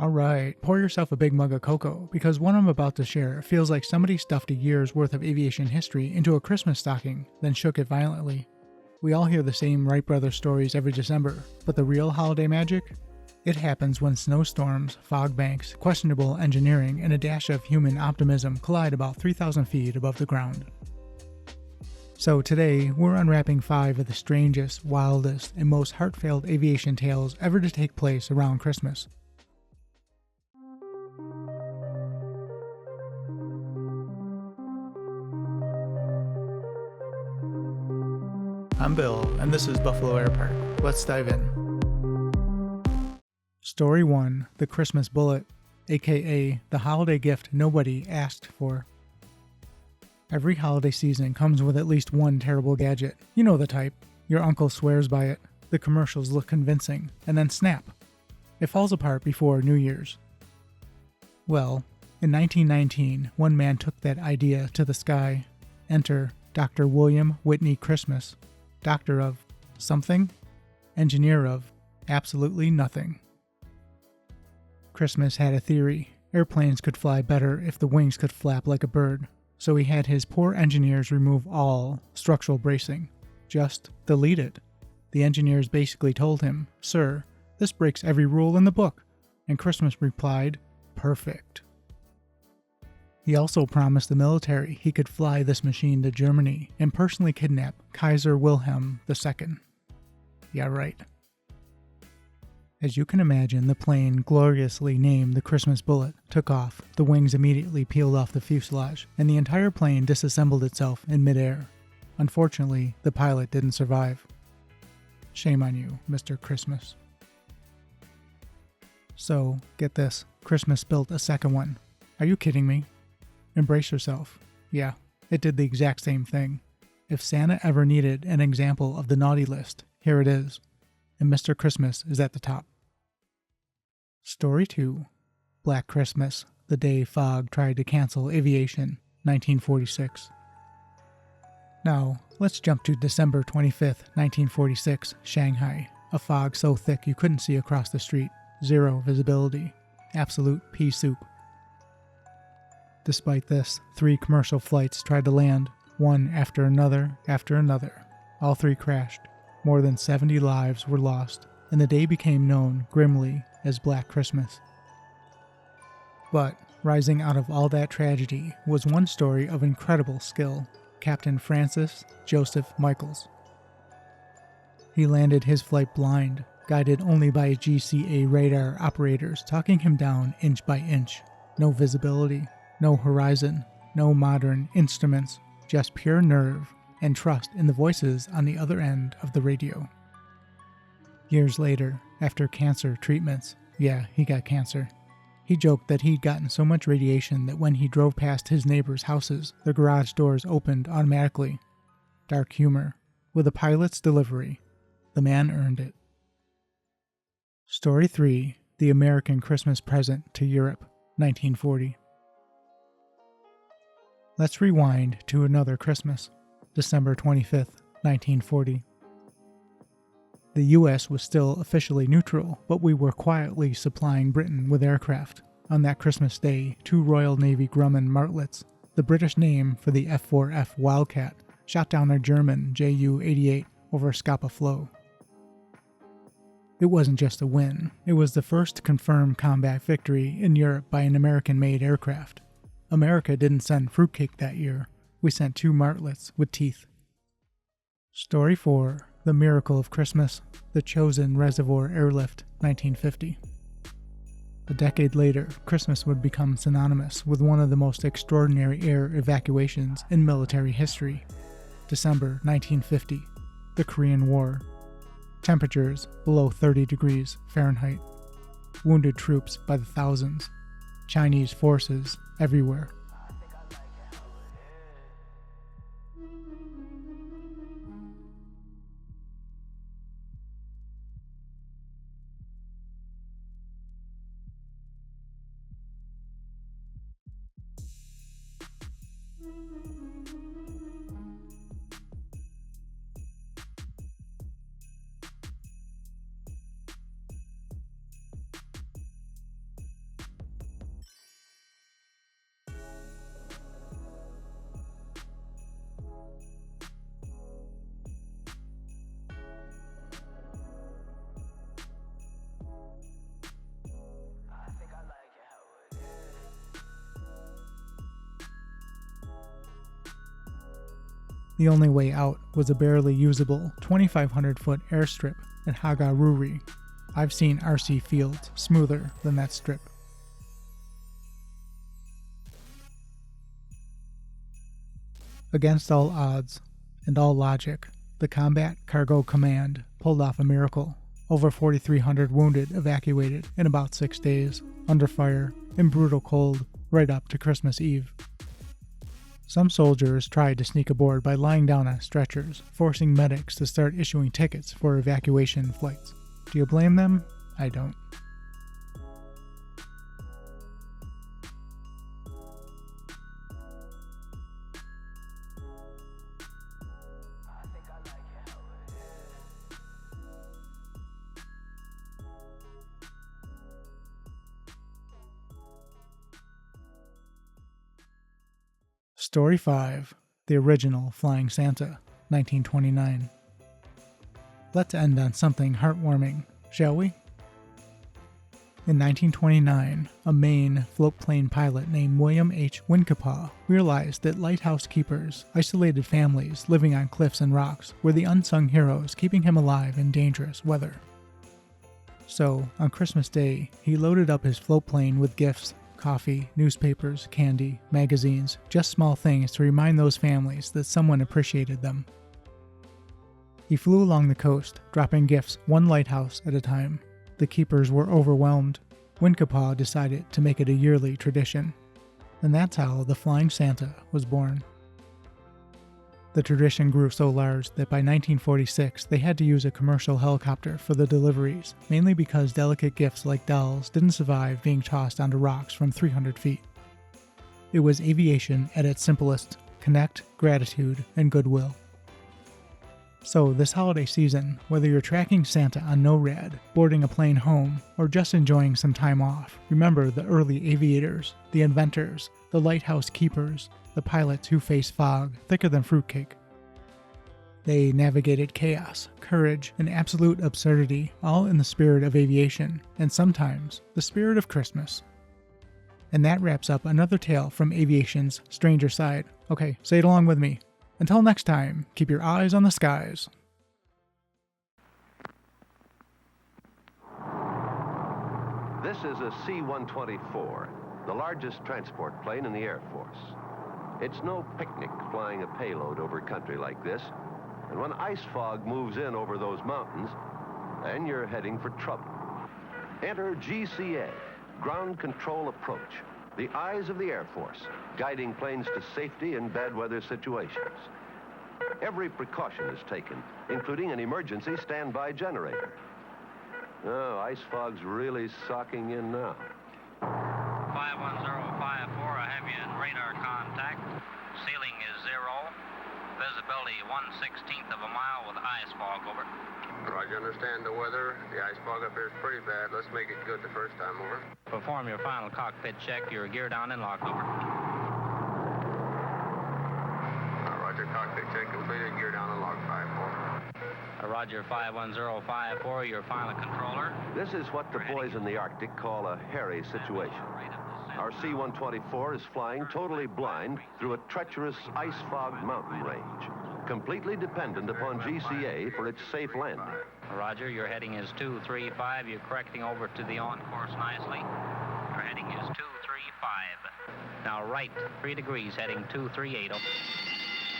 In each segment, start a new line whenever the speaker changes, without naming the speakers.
Alright, pour yourself a big mug of cocoa, because what I'm about to share feels like somebody stuffed a year's worth of aviation history into a Christmas stocking, then shook it violently. We all hear the same Wright brothers stories every December, but the real holiday magic? It happens when snowstorms, fog banks, questionable engineering, and a dash of human optimism collide about 3,000 feet above the ground. So today, we're unwrapping 5 of the strangest, wildest, and most heart-filled aviation tales ever to take place around Christmas. I'm Bill, and this is Buffalo Air Park. Let's dive in. Story 1, The Christmas Bullet, aka the holiday gift nobody asked for. Every holiday season comes with at least one terrible gadget. You know the type. Your uncle swears by it, the commercials look convincing, and then snap. It falls apart before New Year's. Well, in 1919, one man took that idea to the sky. Enter Dr. William Whitney Christmas. Doctor of something, engineer of absolutely nothing. Christmas had a theory. Airplanes could fly better if the wings could flap like a bird, so he had his poor engineers remove all structural bracing. Just delete it. The engineers basically told him, "Sir, this breaks every rule in the book," and Christmas replied, "Perfect." He also promised the military he could fly this machine to Germany and personally kidnap Kaiser Wilhelm II. Yeah, right. As you can imagine, the plane, gloriously named the Christmas Bullet, took off. The wings immediately peeled off the fuselage, and the entire plane disassembled itself in midair. Unfortunately, the pilot didn't survive. Shame on you, Mr. Christmas. So, get this, Christmas built a second one. Are you kidding me? Embrace yourself. Yeah, it did the exact same thing. If Santa ever needed an example of the naughty list, here it is. And Mr. Christmas is at the top. Story 2. Black Christmas, the day fog tried to cancel aviation, 1946. Now, let's jump to December 25th, 1946, Shanghai. A fog so thick you couldn't see across the street. Zero visibility. Absolute pea soup. Despite this, 3 commercial flights tried to land, one after another after another. All 3 crashed. More than 70 lives were lost, and the day became known grimly as Black Christmas. But rising out of all that tragedy was one story of incredible skill, Captain Francis Joseph Michaels. He landed his flight blind, guided only by GCA radar operators talking him down inch by inch. No visibility. No horizon, no modern instruments, just pure nerve and trust in the voices on the other end of the radio. Years later, after cancer treatments, yeah, he got cancer, he joked that he'd gotten so much radiation that when he drove past his neighbors' houses, the garage doors opened automatically. Dark humor. With a pilot's delivery, the man earned it. Story 3. The American Christmas Present to Europe, 1940. Let's rewind to another Christmas, December 25th, 1940. The US was still officially neutral, but we were quietly supplying Britain with aircraft. On that Christmas day, 2 Royal Navy Grumman Martlets, the British name for the F-4F Wildcat, shot down a German Ju-88 over Scapa Flow. It wasn't just a win, it was the first confirmed combat victory in Europe by an American-made aircraft. America didn't send fruitcake that year. We sent 2 martlets with teeth. Story 4. The Miracle of Christmas, the Chosin Reservoir Airlift, 1950. A decade later, Christmas would become synonymous with one of the most extraordinary air evacuations in military history. December 1950. The Korean War. Temperatures below 30 degrees Fahrenheit. Wounded troops by the thousands. Chinese forces everywhere. The only way out was a barely usable 2,500-foot airstrip at Hagaruri. I've seen RC fields smoother than that strip. Against all odds and all logic, the Combat Cargo Command pulled off a miracle. Over 4,300 wounded evacuated in about 6 days, under fire, in brutal cold, right up to Christmas Eve. Some soldiers tried to sneak aboard by lying down on stretchers, forcing medics to start issuing tickets for evacuation flights. Do you blame them? I don't. Story 5. The Original Flying Santa, 1929. Let's end on something heartwarming, shall we? In 1929, a Maine floatplane pilot named William H. Wincapaw realized that lighthouse keepers, isolated families living on cliffs and rocks, were the unsung heroes keeping him alive in dangerous weather. So, on Christmas Day, he loaded up his floatplane with gifts: coffee, newspapers, candy, magazines, just small things to remind those families that someone appreciated them. He flew along the coast, dropping gifts one lighthouse at a time. The keepers were overwhelmed. Wincapaw decided to make it a yearly tradition. And that's how the Flying Santa was born. The tradition grew so large that by 1946 they had to use a commercial helicopter for the deliveries, mainly because delicate gifts like dolls didn't survive being tossed onto rocks from 300 feet. It was aviation at its simplest: connect, gratitude, and goodwill. So this holiday season, whether you're tracking Santa on NORAD, boarding a plane home, or just enjoying some time off, remember the early aviators, the inventors, the lighthouse keepers, the pilots who faced fog thicker than fruitcake. They navigated chaos, courage, and absolute absurdity, all in the spirit of aviation, and sometimes the spirit of Christmas. And that wraps up another tale from aviation's stranger side. Okay, say it along with me. Until next time, keep your eyes on the skies.
This is a C-124, the largest transport plane in the Air Force. It's no picnic flying a payload over country like this. And when ice fog moves in over those mountains, then you're heading for trouble. Enter GCA, Ground Control Approach, the eyes of the Air Force, guiding planes to safety in bad weather situations. Every precaution is taken, including an emergency standby generator. Oh, ice fog's really socking in now.
51054, I have you in radar contact. Ceiling is 0. Visibility 1/16 of a mile with ice fog over.
Roger, understand the weather. The ice fog up here is pretty bad. Let's make it good the first time, over.
Perform your final cockpit check. Your gear down and locked, over.
Roger, cockpit check completed. Gear down and locked, 5-4.
Roger, 51054, your final controller.
This is what the boys in the Arctic call a hairy situation. Our C-124 is flying totally blind through a treacherous ice-fogged mountain range, completely dependent upon GCA for its safe landing.
Roger, your heading is 235. You're correcting over to the on course nicely. Your heading is 235. Now right, 3 degrees, heading 238.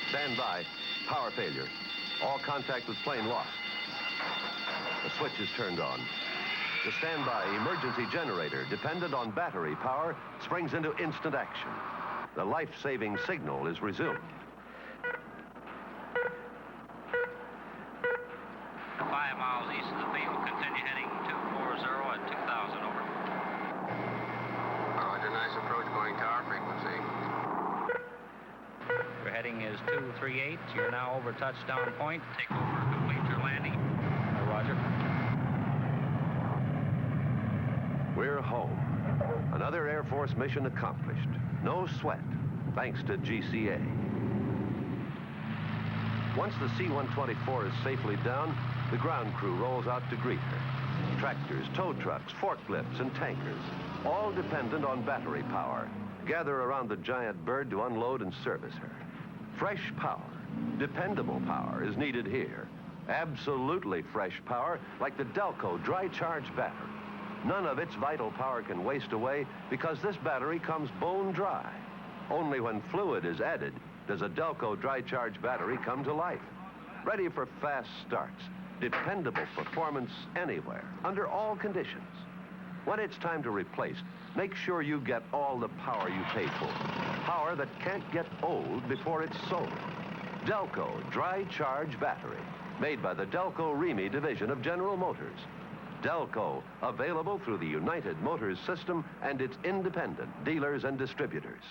Stand by. Power failure. All contact with plane lost. The switch is turned on. The standby emergency generator, dependent on battery power, springs into instant action. The life-saving signal is resumed.
5 miles east of the field. Continue heading 240 at 2,000, over.
Roger, nice approach, going tower frequency.
Your heading is 238. You're now over touchdown point. Take over, complete your landing. Roger.
We're home. Another Air Force mission accomplished. No sweat, thanks to GCA. Once the C-124 is safely down, the ground crew rolls out to greet her. Tractors, tow trucks, forklifts, and tankers, all dependent on battery power, gather around the giant bird to unload and service her. Fresh power Dependable power is needed here. Absolutely fresh power, like the Delco dry charge battery. None of its vital power can waste away because this battery comes bone dry. Only when fluid is added does a Delco dry charge battery come to life. Ready for fast starts, dependable performance anywhere, under all conditions. When it's time to replace, make sure you get all the power you paid for. Power that can't get old before it's sold. Delco Dry Charge Battery, made by the Delco Remy division of General Motors. Delco, available through the United Motors system and its independent dealers and distributors.